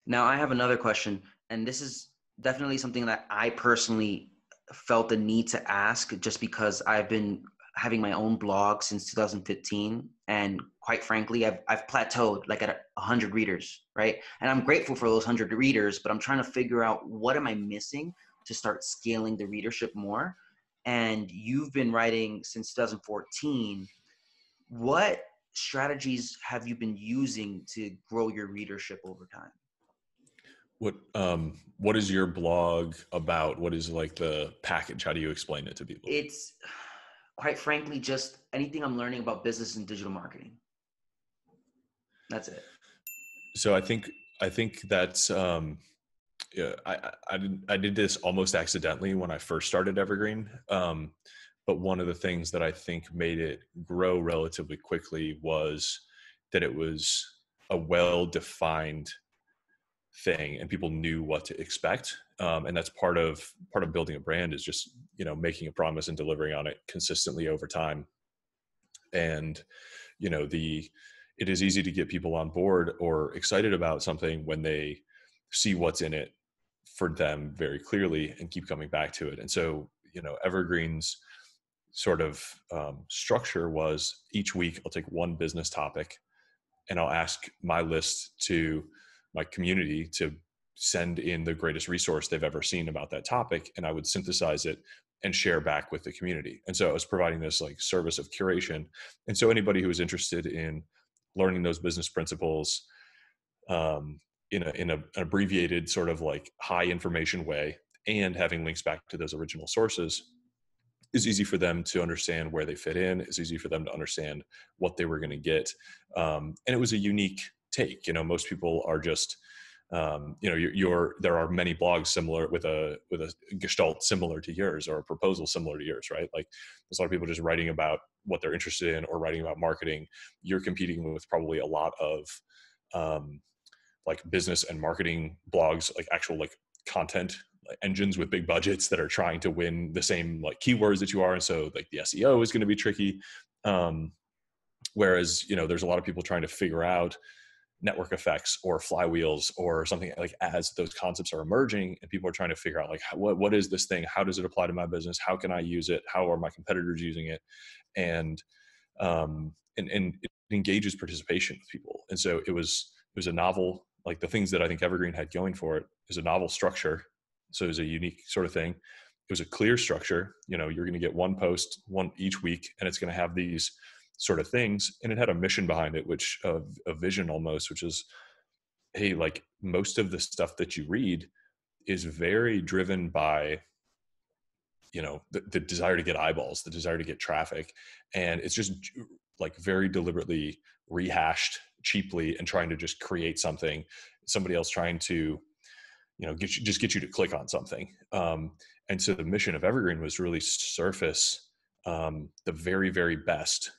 Now I have another question, and this is definitely something that I personally felt the need to ask just because I've been having my own blog since 2015, and quite frankly I've plateaued like at 100 readers, right? And I'm grateful for those 100 readers, but I'm trying to figure out what am I missing to start scaling the readership more. And you've been writing since 2014. What strategies have you been using to grow your readership over time? What is your blog about? What is like the package? How do you explain it to people? It's quite frankly just anything I'm learning about business and digital marketing. That's it. So I think that's yeah, I did this almost accidentally when I first started Evergreen. But one of the things that I think made it grow relatively quickly was that it was a well-defined thing and people knew what to expect. And that's part of building a brand is just, making a promise and delivering on it consistently over time. And, it is easy to get people on board or excited about something when they see what's in it for them very clearly and keep coming back to it. And so, Evergreen's sort of structure was each week I'll take one business topic and I'll ask my list to my community to send in the greatest resource they've ever seen about that topic. And I would synthesize it and share back with the community. And so I was providing this like service of curation. And so anybody who was interested in learning those business principles in an abbreviated sort of like high information way and having links back to those original sources is easy for them to understand where they fit in. It's easy for them to understand what they were going to get. And it was a unique take. Most people are just, there are many blogs similar with a gestalt similar to yours or a proposal similar to yours, right? Like there's a lot of people just writing about what they're interested in or writing about marketing. You're competing with probably a lot of like business and marketing blogs, like actual like content engines with big budgets that are trying to win the same like keywords that you are. And so like the SEO is going to be tricky. Whereas, there's a lot of people trying to figure out network effects or flywheels or something like as those concepts are emerging and people are trying to figure out like what is this thing? How does it apply to my business? How can I use it? How are my competitors using it? And it engages participation with people. And so it was a novel, like the things that I think Evergreen had going for it is a novel structure. So it was a unique sort of thing. It was a clear structure. You're going to get one post, one each week, and it's going to have these sort of things. And it had a mission behind it, which a vision almost, which is, hey, like most of the stuff that you read is very driven by, the desire to get eyeballs, the desire to get traffic. And it's just like very deliberately rehashed cheaply and trying to just create something, somebody else trying to, get you to click on something. And so the mission of Evergreen was really surface the very, very best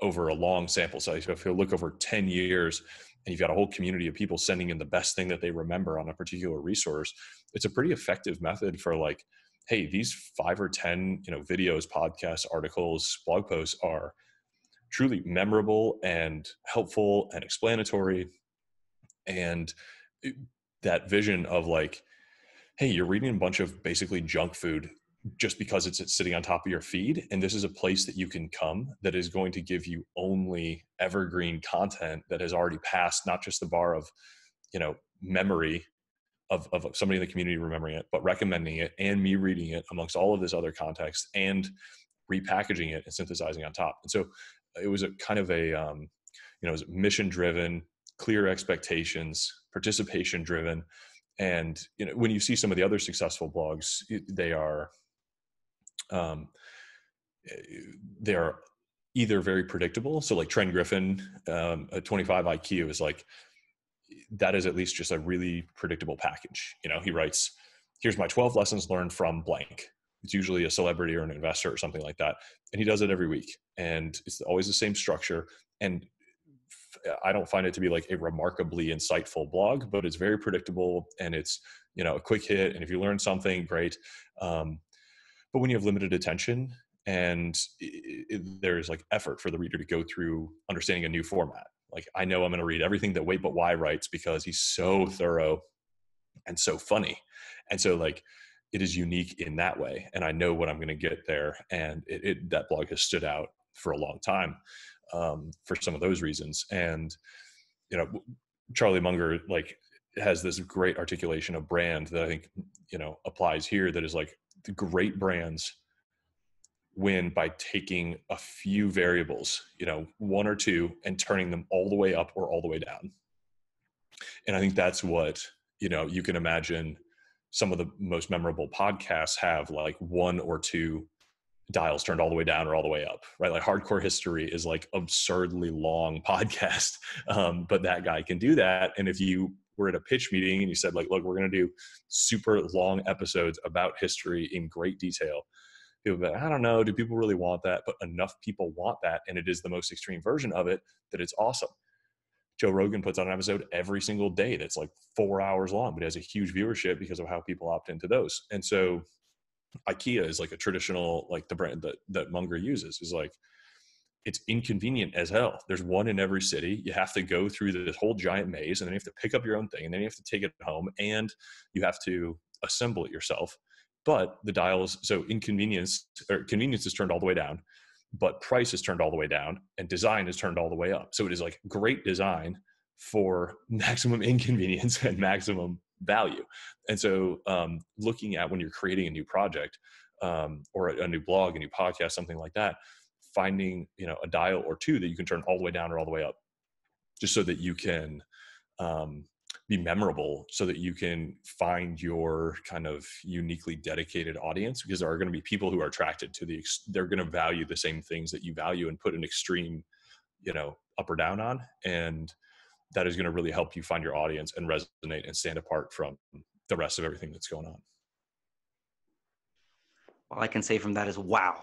over a long sample size. So if you look over 10 years and you've got a whole community of people sending in the best thing that they remember on a particular resource, it's a pretty effective method for like, hey, these 5 or 10, videos, podcasts, articles, blog posts are truly memorable and helpful and explanatory. And that vision of like, hey, you're reading a bunch of basically junk food just because it's sitting on top of your feed. And this is a place that you can come that is going to give you only evergreen content that has already passed, not just the bar of, memory of somebody in the community remembering it, but recommending it and me reading it amongst all of this other context and repackaging it and synthesizing on top. And so it was a kind of a, it was mission driven, clear expectations, participation driven. And, when you see some of the other successful blogs, they are either very predictable. So like Trent Griffin, a 25 IQ is like, that is at least just a really predictable package. He writes, here's my 12 lessons learned from blank. It's usually a celebrity or an investor or something like that. And he does it every week. And it's always the same structure. And I don't find it to be like a remarkably insightful blog, but it's very predictable and it's, a quick hit. And if you learn something, great. But when you have limited attention and there's like effort for the reader to go through understanding a new format, Like, I know I'm going to read everything that Wait But Why writes because he's so thorough and so funny. And so like, it is unique in that way. And I know what I'm going to get there. And that blog has stood out for a long time, for some of those reasons. And, you know, Charlie Munger, like, has this great articulation of brand that I think, you know, applies here, that is like, the great brands win by taking a few variables, you know, one or two, and turning them all the way up or all the way down. And I think that's what, you know, you can imagine some of the most memorable podcasts have like one or two dials turned all the way down or all the way up, right? Like Hardcore History is like absurdly long podcast. But that guy can do that. And if you were at a pitch meeting and you said like, look, we're going to do super long episodes about history in great detail, people would be like, I don't know, do people really want that? But enough people want that, and it is the most extreme version of it, that it's awesome. Joe Rogan puts on an episode every single day that's like 4 hours long, but it has a huge viewership because of how people opt into those. And so IKEA is like a traditional, like the brand that Munger uses is like, it's inconvenient as hell. There's one in every city. You have to go through this whole giant maze, and then you have to pick up your own thing, and then you have to take it home, and you have to assemble it yourself. But the dials, so convenience is turned all the way down, but price is turned all the way down, and design is turned all the way up. So it is like great design for maximum inconvenience and maximum value. And so looking at when you're creating a new project, or a new blog, a new podcast, something like that, finding, you know, a dial or two that you can turn all the way down or all the way up, just so that you can be memorable, so that you can find your kind of uniquely dedicated audience, because there are going to be people who are attracted to they're going to value the same things that you value and put an extreme, you know, up or down on. And that is going to really help you find your audience and resonate and stand apart from the rest of everything that's going on. All I can say from that is, wow.